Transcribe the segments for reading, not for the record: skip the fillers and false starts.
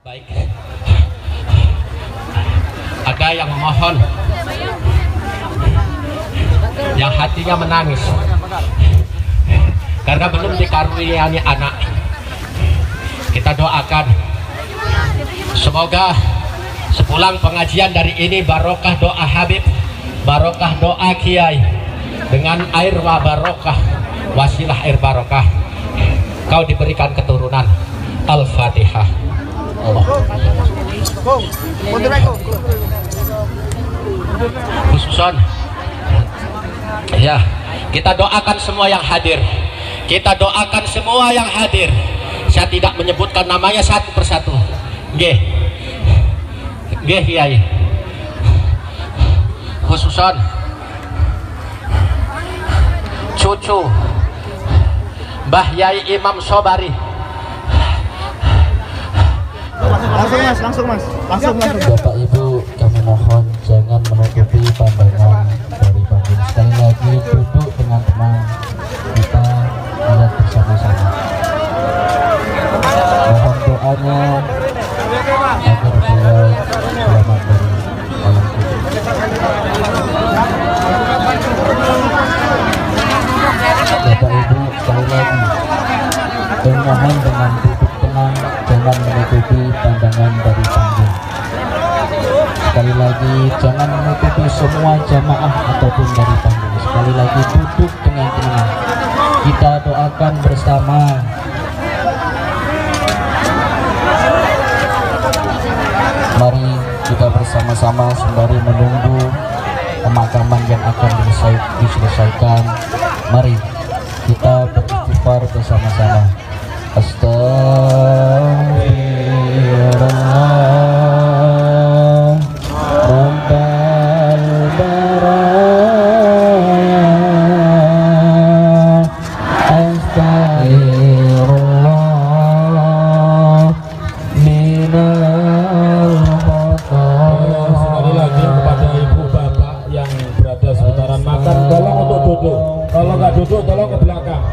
Baik, ada yang memohon, yang hatinya menangis karena belum dikaruniai anak. Kita doakan semoga sepulang pengajian dari ini barokah doa Habib, barokah doa Kiai, dengan air wa barokah, wasilah air barokah, kau diberikan keturunan. Al-Fatihah. Khususon ya, kita doakan semua yang hadir, kita doakan semua yang hadir. Saya tidak menyebutkan namanya satu persatu. Nggih Kiai, khususon cucu Mbah Yai Imam Sobari. Langsung mas. Bapak Ibu, kami mohon jangan menutupi pandangan dari panggung. Sekali lagi duduk dengan tenang, kita lihat bersama-sama. Mohon doanya agar beliau selamat dari alam kubur. Bapak Ibu, sekali lagi kami mohon dengan duduk tenang, jangan menutupi pandangan dari panggung. Sekali lagi jangan menutupi semua jamaah ataupun dari panggung. Sekali lagi duduk dengan tenang, kita doakan bersama. Mari kita bersama-sama sembari menunggu pemakaman yang akan diselesaikan. Mari kita beristighfar bersama-sama. Astaghfirullah Rabbal baraya. Astaghfirullah minal khata'. Sekali lagi kepada ibu bapak yang berada sekitaran makan, tolong untuk duduk. Kalau nggak duduk, tolong ke belakang.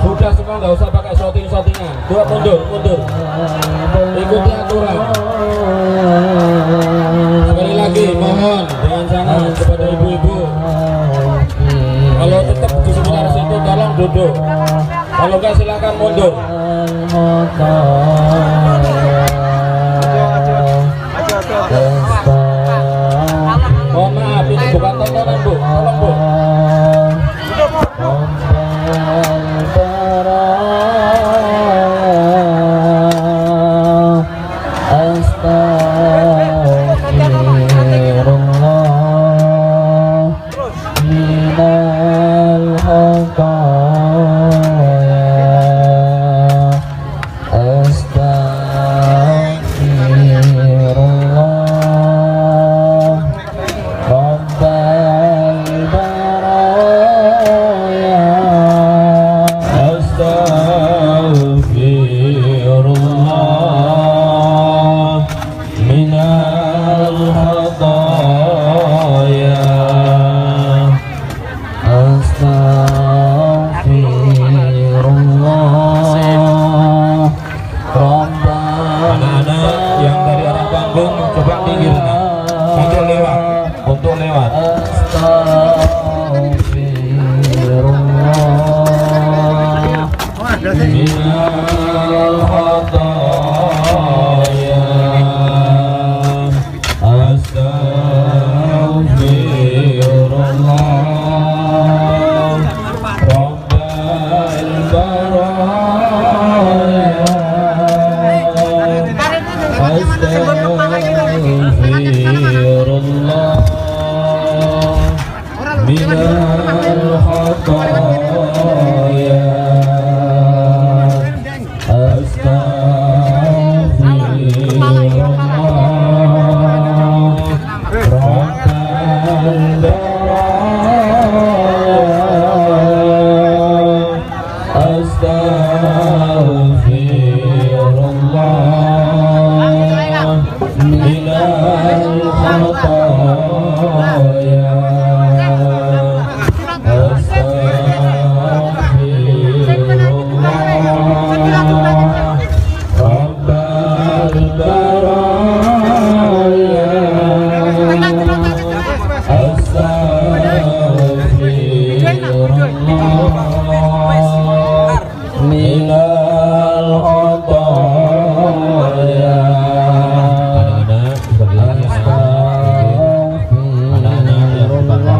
Sudah semua, nggak usah pakai shooting-shootingan. Dua mundur. Ikuti aturan. Sekali lagi mohon dengan sangat kepada ibu-ibu, kalau tetap di sekitar situ tolong duduk. Kalau nggak silakan mundur. Mohon maaf, ini bukan tontonan Bu, tolong Bu. Anak-anak yang dari arah panggung coba minggir untuk lewat. Minal khataaya. Astaghfirullah Rabbal baraya. Astaghfirullah minal khataaya. minal khotoya. Anak-anak berdiri, anak-anak yang berbangga.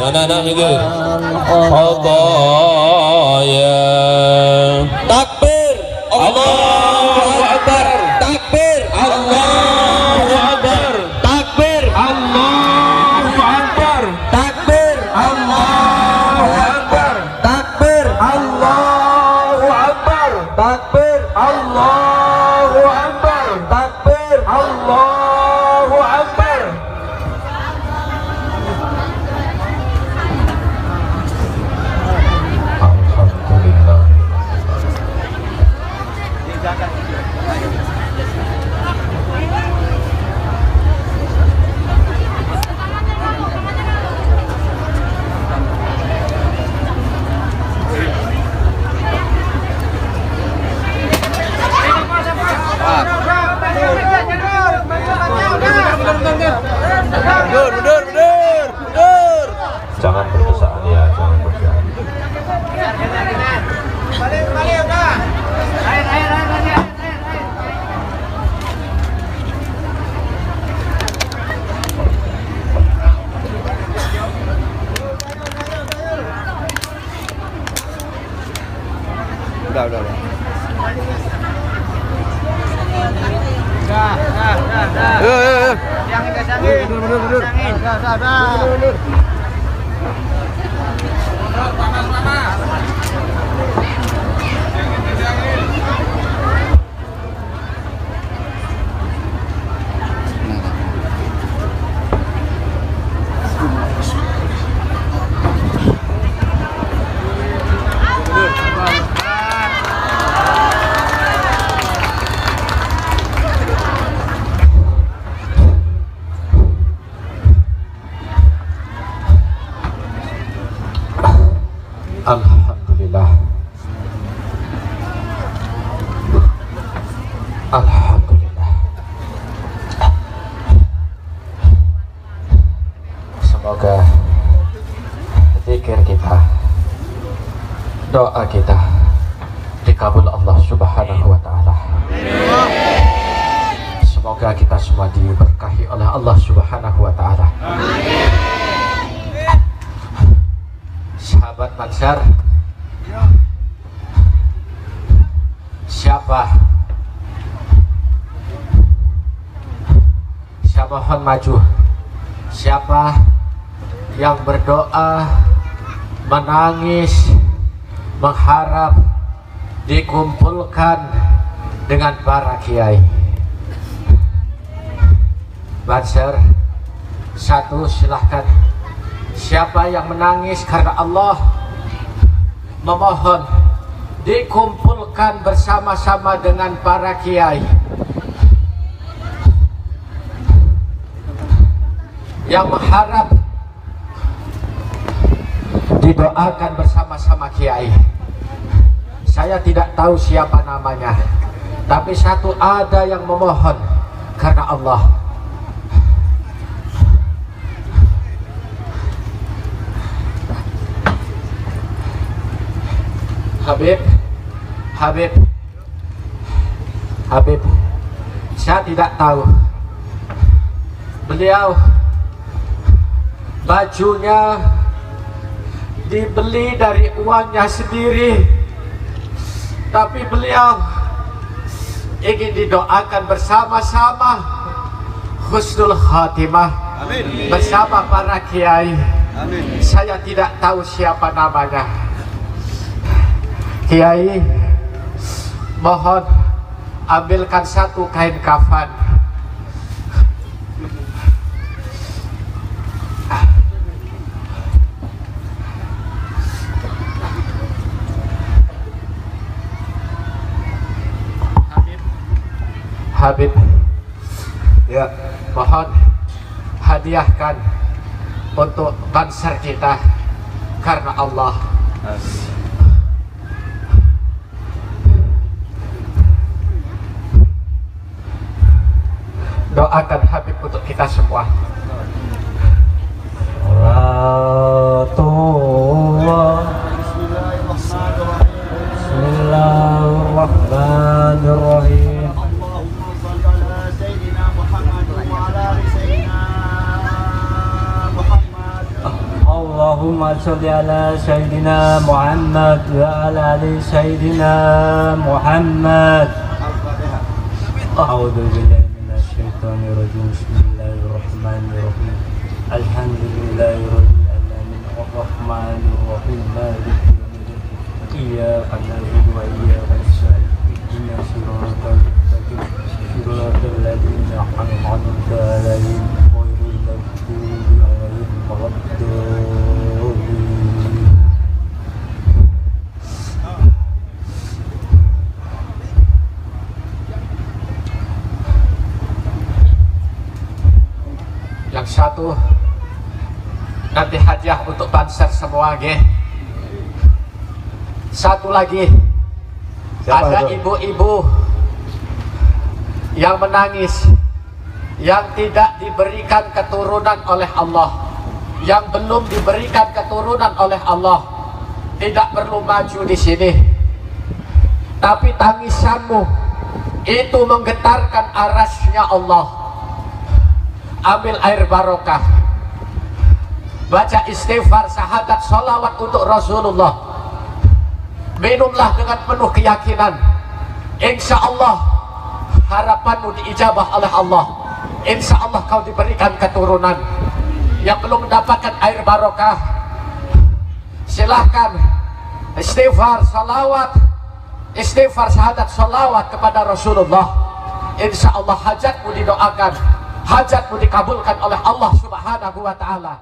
Anak-anak minggir. Khotoya. Takbir. Allahu Akbar. Takbir. Allahu Akbar. Takbir. Allahu Akbar. Takbir. Allahu Akbar. Takbir. Allahu Akbar. Takbir. Allahu Akbar. Takbir. Allahu Akbar. Jangan berdesaan ya, jangan berdesaan. Balik udah. Air. Udah. Yuk. Yang mundur. Mundur. Alhamdulillah. Semoga zikir kita, doa kita dikabul Allah Subhanahu wa ta'ala. Semoga kita semua diberkahi oleh Allah Subhanahu wa ta'ala. Sahabat Mansar, siapa mohon maju, siapa yang berdoa, menangis, mengharap dikumpulkan dengan para kiai. Banser satu, silahkan. Siapa yang menangis karena Allah, memohon dikumpulkan bersama-sama dengan para kiai. Yang mengharap didoakan bersama-sama kiai. Saya tidak tahu siapa namanya, tapi satu ada yang memohon karena Allah. Habib, saya tidak tahu. Beliau bajunya dibeli dari uangnya sendiri, tapi beliau ingin didoakan bersama-sama husnul khatimah. Amin. Bersama para kiai. Amin. Saya tidak tahu siapa namanya. Kiai, mohon ambilkan satu kain kafan. Habib, ya mohon hadiahkan untuk banser kita karena Allah. Doakan Habib untuk kita semua. Bismillahirrahmanirrahim. Allahumma sholli ala Sayyidina Muhammad wa ala ali Sayyidina Muhammad. A'udzu billahi minasy syaithanir rajim. Bismillahirrahmanirrahim. Alhamdulillahirabbil alamin arrahmanir rahim maliki yaumiddin. Iyyaka na'budu wa iyyaka nasta'in. Ihdinas siratal mustaqim. Siratal ladzina an'amta 'alaihim ghairil maghdubi 'alaihim waladdallin. Yang satu nanti hadiah untuk banser semua, nggih. Satu lagi, ada ibu-ibu yang menangis, yang tidak diberikan keturunan oleh Allah, yang belum diberikan keturunan oleh Allah, tidak perlu maju di sini. Tapi tangisanmu itu menggetarkan arasnya Allah. Ambil air barokah, baca istighfar, syahadat, sholawat untuk Rasulullah. Minumlah dengan penuh keyakinan. Insya Allah harapanmu diijabah oleh Allah. Insya Allah kau diberikan keturunan. Yang belum mendapatkan air barokah, silahkan istighfar, sholawat, istighfar, syahadat, sholawat kepada Rasulullah. Insya Allah hajatmu didoakan, hajatmu dikabulkan oleh Allah Subhanahu wa ta'ala.